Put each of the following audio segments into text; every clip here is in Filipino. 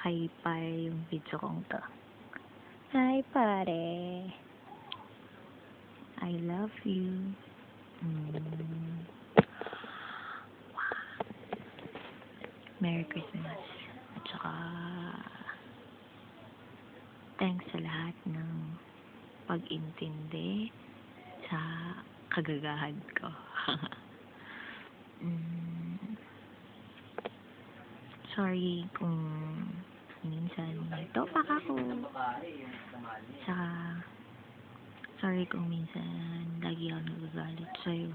Kay pare yung video kong to. Hi, pare. I love you. Merry Christmas. At saka, thanks sa lahat ng pag-intindi sa kagagahan ko. Sorry kung minsan topak ako. Saka, sorry kung minsan lagi ako nagagalit sa'yo.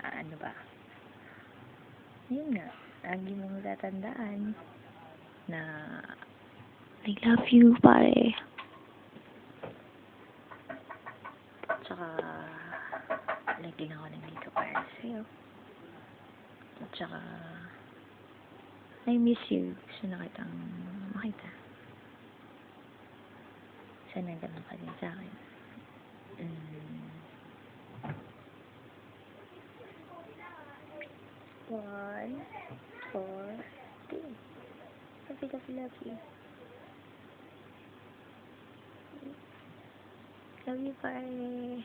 Ano ba? Yun nga, lagi mong tatandaan na I love you, pare. Tsaka, lagi na ako nandito para sa'yo. At saka, I miss you. Gusto na kitang makita. Sana ganun ka din sa akin. 1, 4, 3. Love you. Love you, pare.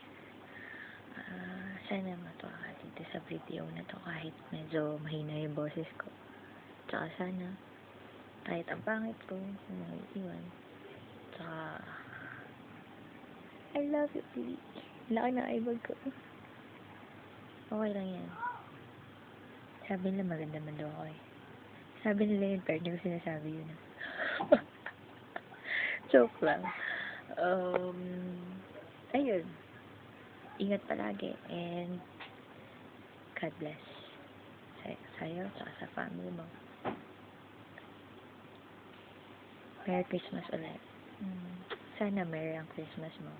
Sana matuwa ka dito sa video na to kahit medyo mahina yung boses ko. Tsaka sana, kahit ang pangit ko, kung iiwan. Tsaka, I love you, baby. Laki na eyeball ko. Okay lang yan. Sabi nila maganda man daw ako eh. Sabi nila yun, pero hindi ko sinasabi yun. Joke lang. Ayun. Ingat palagi and God bless. Sa'yo, saka sa family mo. Merry Christmas ulit. Sana merry ang Christmas mo.